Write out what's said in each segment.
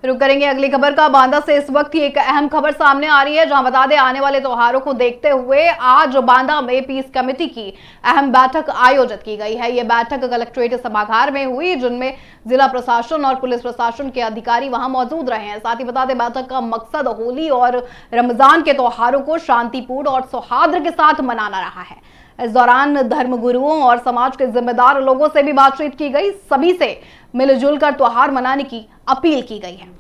रुक करेंगे अगली खबर का। बांदा से इस वक्त की एक अहम खबर सामने आ रही है, जहां बता दें आने वाले त्योहारों को देखते हुए आज बांदा में पीस कमेटी की अहम बैठक आयोजित की गई है। यह बैठक कलेक्ट्रेट सभागार में हुई, जिनमें जिला प्रशासन और पुलिस प्रशासन के अधिकारी वहां मौजूद रहे हैं। साथ ही बता दें बैठक का मकसद होली और रमजान के त्योहारों को शांतिपूर्ण और सौहार्द के साथ मनाना रहा है। इस दौरान धर्म गुरुओं और समाज के जिम्मेदार लोगों से भी बातचीत की गई। सभी से मिलजुल कर त्योहार मनाने की अपील की गई है।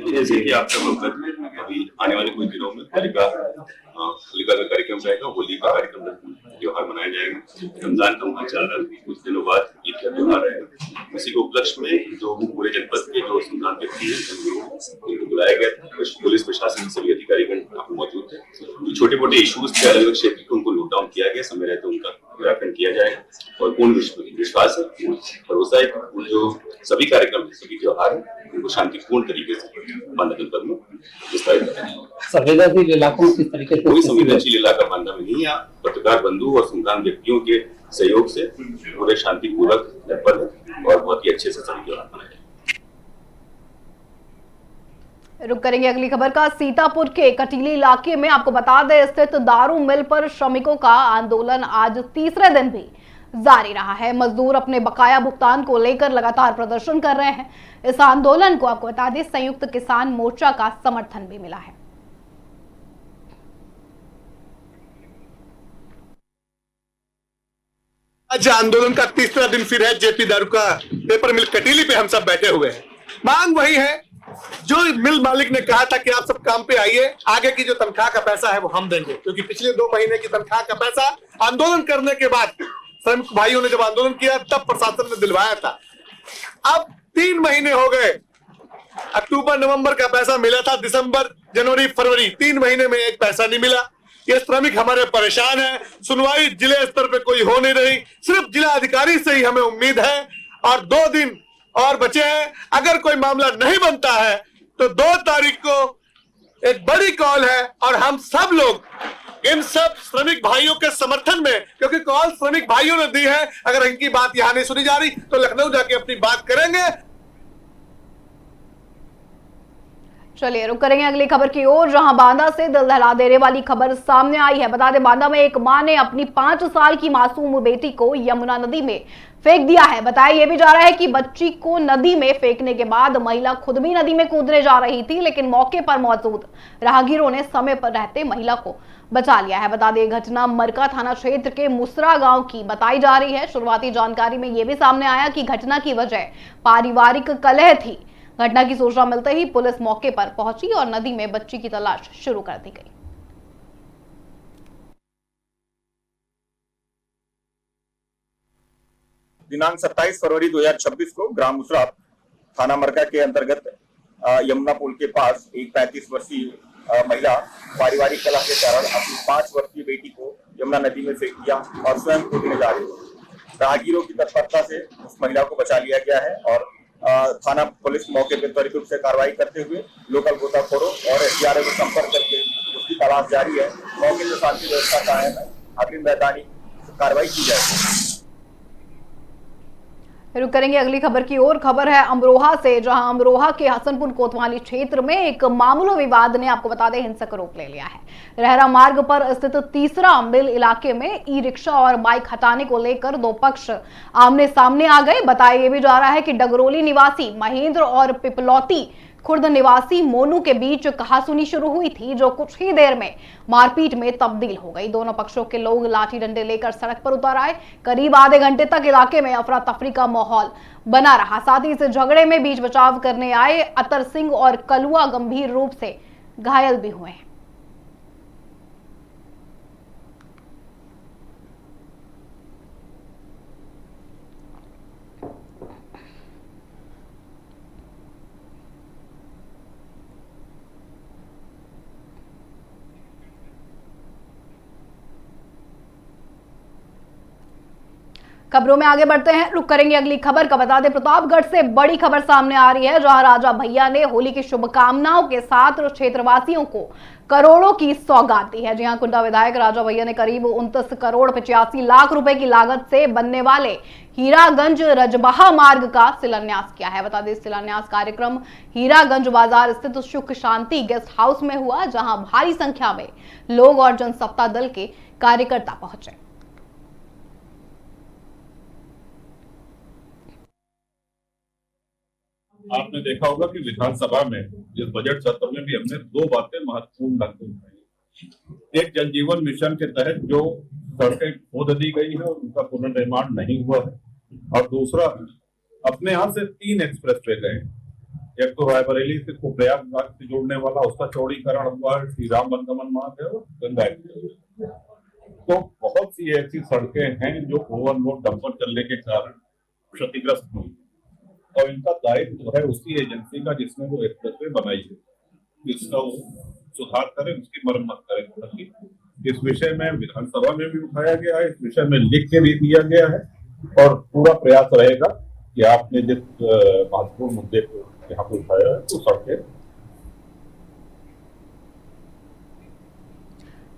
जैसे कि आप सब लोग अभी आने वाले कुछ दिनों में होलिका का कार्यक्रम रहेगा, होली का कार्यक्रम त्योहार मनाया जाएगा। रमजान का माह चल रहा है, कुछ दिनों बाद ईद का त्योहार रहेगा। इसी के उपलक्ष्य में जो पूरे जनपद के जो संविधान व्यक्ति हैं उनको बुलाया गया था। पुलिस प्रशासन सभी अधिकारीगण मौजूद थे। छोटे मोटे इश्यूज थे, अलग अलग क्षेत्र के, उनको नोट डाउन किया गया। समय रहते उनका निराकरण किया जाएगा और पूर्ण विश्वास है, भरोसा है, जो सभी कार्यक्रम है, सभी त्योहार है, उनको शांतिपूर्ण तरीके से बांदा जनपद में विस्तारित करेंगे। संवेदनशील इलाकों में किस तरीके से कोई संवेदनशील इलाका बांदा में नहीं है। पत्रकार बंधु और संविधान व्यक्तियों के सहयोग से पूरे शांतिपूर्वक जनपद और बहुत ही अच्छे से सभी त्योहार मनाए। रुक करेंगे अगली खबर का। सीतापुर के कटीली इलाके में आपको बता दें स्थित दारू मिल पर श्रमिकों का आंदोलन आज तीसरे दिन भी जारी रहा है। मजदूर अपने बकाया भुगतान को लेकर लगातार प्रदर्शन कर रहे हैं। इस आंदोलन को आपको बता दें संयुक्त किसान मोर्चा का समर्थन भी मिला है। आज आंदोलन का तीसरा दिन फिर है। जेपी दारू का पेपर मिल कटीली पे हम सब बैठे हुए हैं। मांग वही है जो मिल मालिक ने कहा था कि आप सब काम पे आइए, आगे की जो तनख्वाह का पैसा है वो हम देंगे, क्योंकि पिछले 2 महीने की तनख्वाह का पैसा आंदोलन करने के बाद श्रमिक भाइयों ने जब आंदोलन किया तब प्रशासन ने दिलवाया था। अब 3 महीने हो गए। अक्टूबर नवंबर का पैसा मिला था, दिसंबर जनवरी फरवरी 3 महीने में एक पैसा नहीं मिला। ये श्रमिक हमारे परेशान है। सुनवाई जिले स्तर पे कोई हो नहीं रही, सिर्फ जिला अधिकारी से ही हमें उम्मीद है और 2 दिन और बचे हैं। अगर कोई मामला नहीं बनता है तो 2 तारीख को एक बड़ी कॉल है और हम सब लोग इन सब श्रमिक भाइयों के समर्थन में, क्योंकि कॉल श्रमिक भाइयों ने दी है, अगर इनकी बात यहां नहीं सुनी जा रही तो लखनऊ जाके अपनी बात करेंगे। चलिए रुक करेंगे अगली खबर की ओर, जहां बांदा से दिल दहला देने वाली खबर सामने आई है। बता दें बांदा में एक मां ने अपनी 5 साल की मासूम बेटी को यमुना नदी में फेंक दिया है। बताया यह भी जा रहा है कि बच्ची को नदी में फेंकने के बाद महिला खुद भी नदी में कूदने जा रही थी, लेकिन मौके पर मौजूद राहगीरों ने समय पर रहते महिला को बचा लिया है। बता दें घटना मरका थाना क्षेत्र के मुसरा गांव की बताई जा रही है। शुरुआती जानकारी में यह भी सामने आया कि घटना की वजह पारिवारिक कलह थी। घटना की सूचना मिलते ही पुलिस मौके पर पहुंची और नदी में बच्ची की तलाश शुरू कर दी गई। दिनांक 27 फरवरी 2026 को ग्राम मुसरा थाना मरका के अंतर्गत यमुना पुल के पास एक 35 वर्षीय महिला पारिवारिक कलह के कारण अपनी 5 वर्षीय बेटी को यमुना नदी में फेंक दिया और स्वयं कूदने जा रही थी। राहगीरों की तत्परता से उस महिला को बचा लिया गया है और थाना पुलिस मौके पर त्वरित रूप से कार्रवाई करते हुए लोकल गोताखोरों और एसडीआरएफ को संपर्क करके उसकी तलाश जारी है। मौके पर शांति व्यवस्था कायम है, अग्रिम वैधानिक कार्रवाई की जाएगी। रुक करेंगे अगली खबर की ओर। खबर है अमरोहा से, जहां अमरोहा के हसनपुर कोतवाली क्षेत्र में एक मामूली विवाद ने आपको बता दें हिंसक रूप ले लिया है। रहरा मार्ग पर स्थित तीसरा मिल इलाके में ई रिक्शा और बाइक हटाने को लेकर 2 पक्ष आमने सामने आ गए। बताया यह भी जा रहा है कि डगरोली निवासी महेंद्र और पिपलौती खुर्द निवासी मोनू के बीच कहासुनी शुरू हुई थी, जो कुछ ही देर में मारपीट में तब्दील हो गई। दोनों पक्षों के लोग लाठी डंडे लेकर सड़क पर उतर आए। करीब आधे घंटे तक इलाके में अफरा तफरी का माहौल बना रहा। साथ ही इस झगड़े में बीच बचाव करने आए अतर सिंह और कलुआ गंभीर रूप से घायल भी हुए हैं। खबरों में आगे बढ़ते हैं, रुक करेंगे अगली खबर का। बता दें प्रतापगढ़ से बड़ी खबर सामने आ रही है, जहां राजा भैया ने होली की शुभकामनाओं के साथ क्षेत्रवासियों को करोड़ों की सौगात दी है। जी हां, कुंडा विधायक राजा भैया ने करीब 29 करोड़ 85 लाख रुपए की लागत से बनने वाले हीरागंज रजबहा मार्ग का शिलान्यास किया है। बता दें शिलान्यास कार्यक्रम हीरागंज बाजार स्थित सुख शांति गेस्ट हाउस में हुआ, जहां भारी संख्या में लोग और जनसत्ता दल के कार्यकर्ता पहुंचे। आपने देखा होगा कि विधानसभा में इस बजट सत्र में भी हमने दो बातें महत्वपूर्ण ढंग से उठाई। एक, जल मिशन के तहत जो सड़कें खोद दी गई है और उनका पुनर्निर्माण नहीं हुआ है, और दूसरा, अपने यहाँ से 3 एक्सप्रेस वे गए। एक तो रायबरेली से प्रयागराज से जोड़ने वाला, उसका चौड़ीकरण हुआ, श्री राम वनगमन मार्ग है और गंगा एक्सप्रेस। तो बहुत सी ऐसी सड़कें हैं जो ओवरलोड डंपर चलने के कारण क्षतिग्रस्त हुई, और इनका दायित्व है उसी एजेंसी का जिसने वो एक्सप्रेसवे बनाई है, इसका वो सुधार करें, उसकी मरम्मत करें। इस विषय में विधानसभा में भी उठाया गया है, इस विषय में लिख के भी दिया गया है, और पूरा प्रयास रहेगा कि आपने जिस महत्वपूर्ण मुद्दे को यहाँ पर उठाया है तो सड़कें।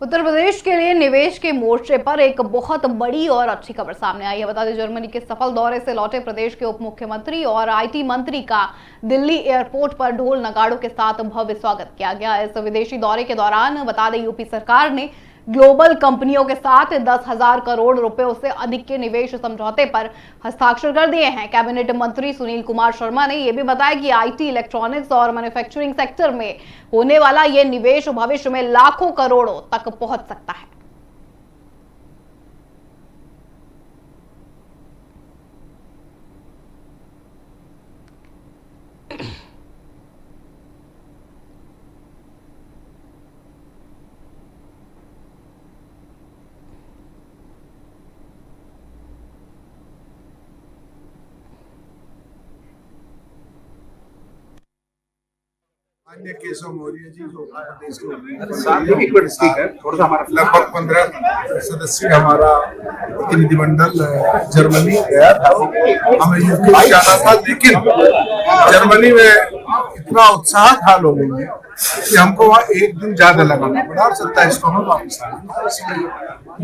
उत्तर प्रदेश के लिए निवेश के मोर्चे पर एक बहुत बड़ी और अच्छी खबर सामने आई है। बता दें जर्मनी के सफल दौरे से लौटे प्रदेश के उप मुख्यमंत्री और आईटी मंत्री का दिल्ली एयरपोर्ट पर ढोल नगाड़ों के साथ भव्य स्वागत किया गया। इस विदेशी दौरे के दौरान बता दें यूपी सरकार ने ग्लोबल कंपनियों के साथ 10,000 करोड़ रुपयों से अधिक के निवेश समझौते पर हस्ताक्षर कर दिए हैं। कैबिनेट मंत्री सुनील कुमार शर्मा ने यह भी बताया कि आईटी, इलेक्ट्रॉनिक्स और मैन्युफैक्चरिंग सेक्टर में होने वाला यह निवेश भविष्य में लाखों करोड़ों तक पहुंच सकता है। अन्य केशव मौर्य जी जो उत्तर प्रदेश के लगभग 15 सदस्यीय हमारा प्रतिनिधिमंडल जर्मनी गया था। हमें यूके जाना था, लेकिन जर्मनी में इतना उत्साह था लोगों में कि हमको वहाँ एक दिन ज्यादा लगाना पड़ा और 27 को हम वापस आए।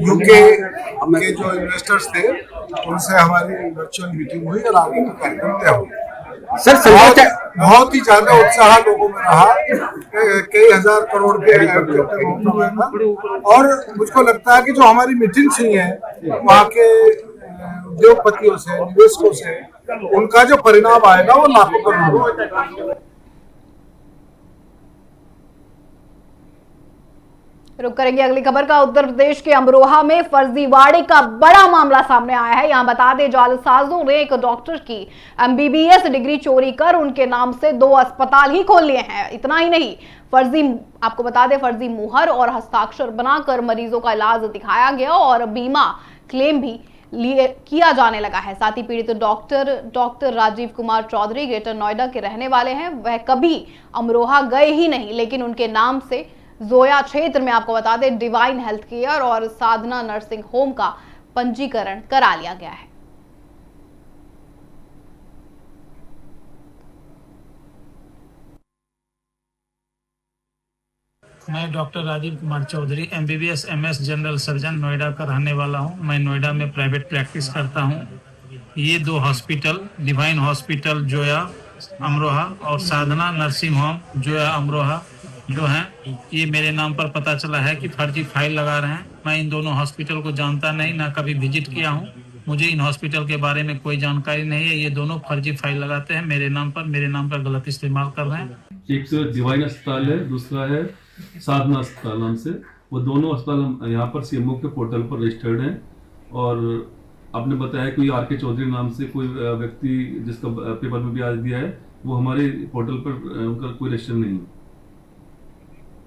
यूके के जो इन्वेस्टर्स थे उनसे हमारी वर्चुअल मीटिंग हुई और आगे का कार्यक्रम तय हो गया। सर, बहुत ही ज्यादा उत्साह लोगों में रहा, कई हजार करोड़ के, और मुझको लगता है कि जो हमारी मीटिंग्स हुई है वहाँ के उद्योगपतियों से, निवेशकों से, उनका जो परिणाम आएगा वो लाखों करोड़। रुक करेंगे अगली खबर का। उत्तर प्रदेश के अमरोहा में फर्जीवाड़े का बड़ा मामला सामने आया है। यहां बता दें जालसाजों ने एक डॉक्टर की MBBS डिग्री चोरी कर उनके नाम से 2 अस्पताल ही खोल लिए हैं। इतना ही नहीं, आपको बता दें फर्जी मुहर और हस्ताक्षर बनाकर मरीजों का इलाज दिखाया गया और बीमा क्लेम भी किया जाने लगा है। साथ ही पीड़ित डॉक्टर राजीव कुमार चौधरी ग्रेटर नोएडा के रहने वाले हैं। वह कभी अमरोहा गए ही नहीं, लेकिन उनके नाम से जोया क्षेत्र में आपको बता दें डिवाइन हेल्थ केयर और साधना नर्सिंग होम का पंजीकरण करा लिया गया है। मैं doctor Rajeev Kumar Chaudhary MBBS MS general surgeon Noida का रहने वाला हूं। मैं नोएडा में प्राइवेट प्रैक्टिस करता हूं। ये 2 hospital, divine hospital Zoya Amroha और साधना नर्सिंग होम जोया अमरोहा जो हैं, ये मेरे नाम पर पता चला है कि फर्जी फाइल लगा रहे हैं। मैं इन दोनों हॉस्पिटल को जानता नहीं, ना कभी विजिट किया हूं। मुझे इन हॉस्पिटल के बारे में कोई जानकारी नहीं है। ये दोनों फर्जी फाइल लगाते हैं मेरे नाम का गलत इस्तेमाल कर रहे हैं। एक तो डिवाइन अस्पताल है, दूसरा है साधना अस्पताल नाम से। वो दोनों अस्पताल यहाँ पर CMO के पोर्टल पर रजिस्टर्ड हैं। और आपने बताया कोई RK चौधरी नाम से कोई व्यक्ति जिसका पेपर में भी आज दिया है, वो हमारे पोर्टल पर उनका कोई रजिस्टर नहीं है।